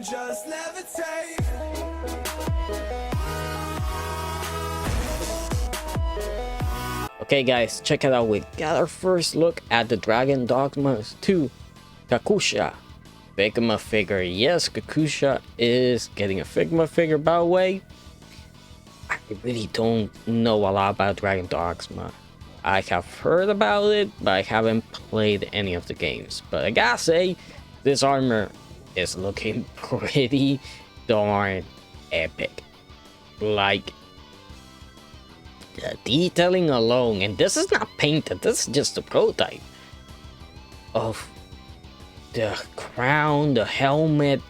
just levitate. Okay guys, check it out. We got our first look at the Dragon Dogma 2 Kakusha Figma figure. Yes, Kakusha is getting a Figma figure. By the way, I really don't know a lot about Dragon Dogma. I have heard about it, but I haven't played any of the games. But I gotta say, this armor is looking pretty darn epic. Like, the detailing alone, and this is not painted, this is just a prototype of the crown, the helmet,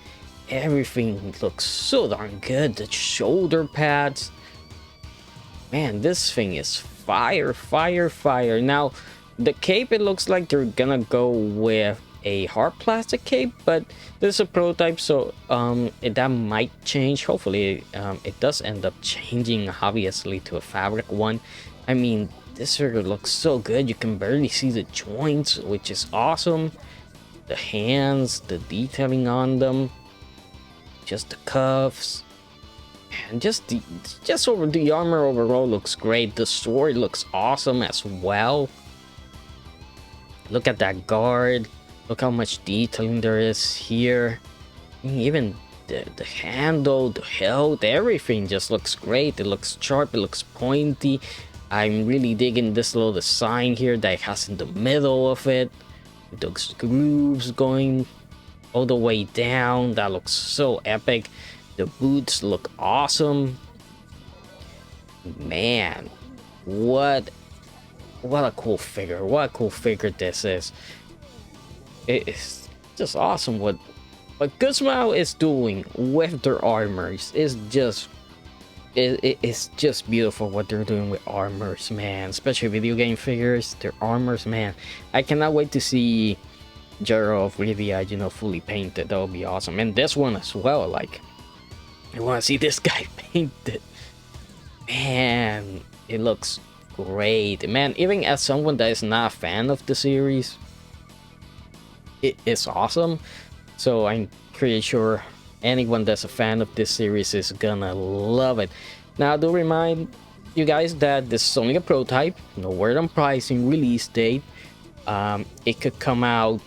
everything looks so darn good. The shoulder pads, man, this thing is fire, fire, fire. Now the cape, it looks like they're gonna go with a hard plastic cape, but this is a prototype, so that might change. Hopefully it does end up changing, obviously, to a fabric one. I mean, this figure looks so good. You can barely see the joints, which is awesome. The hands, the detailing on them, just the cuffs, and just over the armor overall looks great. The sword looks awesome as well. Look at that guard. Look how much detailing there is here. I mean, even the handle, the hilt, everything just looks great. It looks sharp, it looks pointy. I'm really digging this little design here that it has in the middle of it. Those grooves going all the way down. That looks so epic. The boots look awesome. Man, what a cool figure. What a cool figure this is. It is just awesome what Guzmao is doing with their armors. Is just it's just beautiful what they're doing with armors, man. Especially video game figures, their armors, man. I cannot wait to see Jero of Rivia, you know, fully painted. That would be awesome. And this one as well. Like, I want to see this guy painted. Man, it looks great, man. Even as someone that is not a fan of the series, it is awesome. So I'm pretty sure anyone that's a fan of this series is gonna love it. Now, I do remind you guys that this is only a prototype. No word on pricing, release date. It could come out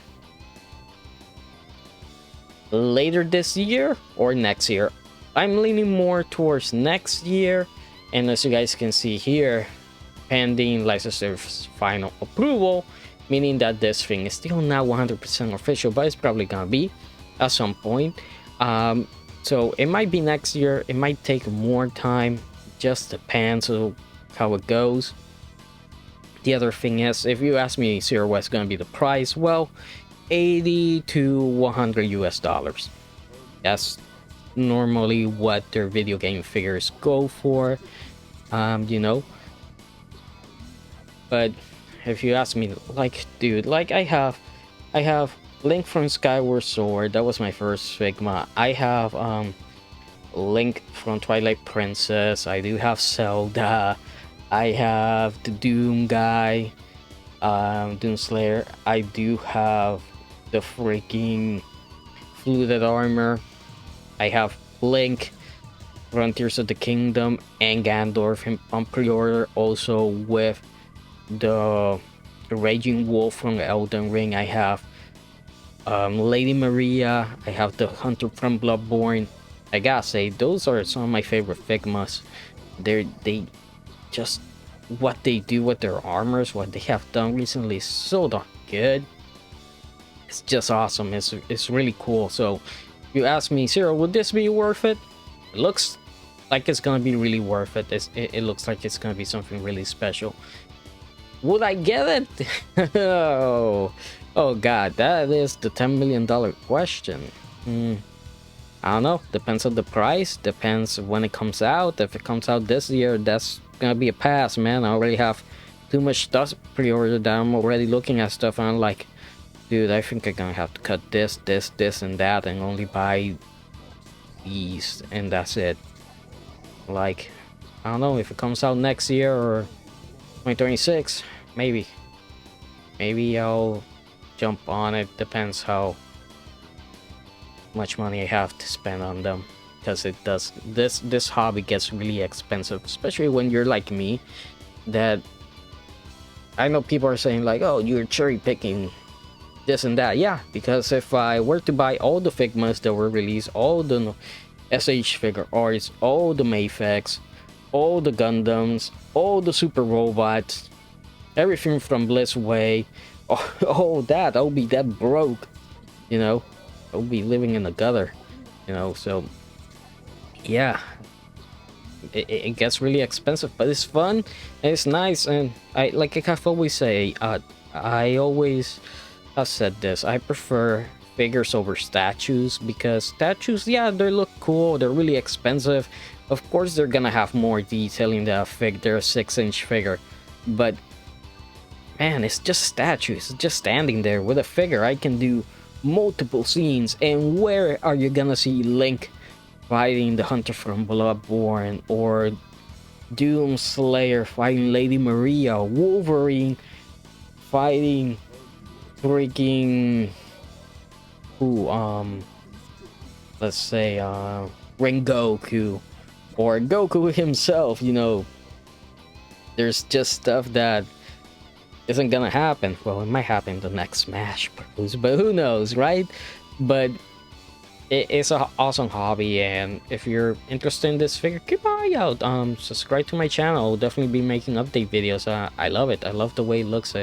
later this year or next year. I'm leaning more towards next year, and as you guys can see here, pending licensor's final approval, meaning that this thing is still not 100% official, but it's probably gonna be at some point. So it might be next year, it might take more time, just depends on how it goes. The other thing is, if you ask me, Sierra, what's gonna be the price? Well, 80 to 100 US dollars. That's normally what their video game figures go for, you know. But if you ask me, like, dude, like, I have Link from Skyward Sword. That was my first Figma. I have Link from Twilight Princess. I do have Zelda. I have the Doom guy, Doom Slayer. I do have the freaking fluted armor. I have Link from Tears of the Kingdom and Gandorf on pre-order, also with the Raging Wolf from Elden Ring. I have Lady Maria. I have the Hunter from Bloodborne. I gotta say, those are some of my favorite Figmas. They just, what they do with their armors, what they have done recently is so darn good. It's just awesome. It's really cool. So if you ask me, Zero, would this be worth it? It looks like it's gonna be really worth it. It looks like it's gonna be something really special. Would I get it? Oh god, that is the $10 million question. I don't know. Depends on the price. Depends when it comes out. If it comes out this year, that's gonna be a pass, man. I already have too much stuff pre-ordered that I'm already looking at stuff and I'm like, dude, I think I'm gonna have to cut this, and that, and only buy these, and that's it. Like, I don't know if it comes out next year or 2026, maybe I'll jump on it. Depends how much money I have to spend on them, because it does this hobby gets really expensive, especially when you're like me. That I know people are saying like, oh, you're cherry picking this and that. Yeah, because if I were to buy all the Figmas that were released, all the S.H.Figuarts, all the Mayfex, all the Gundams, all the Super Robots, everything from Bliss Way, all that, I'll be that broke, you know. I'll be living in the gutter, you know. So yeah, it gets really expensive, but it's fun and it's nice. And I have always say, I always have said this, I prefer figures over statues, because statues, yeah, they look cool, they're really expensive. Of course they're gonna have more detail in the fig, they're a 6-inch figure, but man, it's just statues. It's just standing there. With a figure I can do multiple scenes. And where are you gonna see Link fighting the Hunter from Bloodborne, or Doom Slayer fighting Lady Maria, Wolverine fighting freaking let's say Rengoku, or Goku himself, you know. There's just stuff that isn't gonna happen. Well, it might happen in the next Smash Bros, but who knows, right? But it's an awesome hobby, and if you're interested in this figure, keep an eye out. Subscribe to my channel. I'll definitely be making update videos. I love it. I love the way it looks.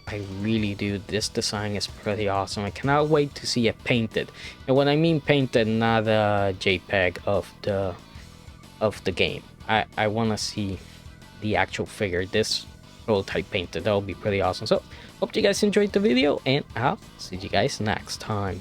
I really do. This design is pretty awesome. I cannot wait to see it painted. And when I mean painted, not a JPEG of the game. I want to see the actual figure, this prototype painted. That will be pretty awesome. So hope you guys enjoyed the video, and I'll see you guys next time.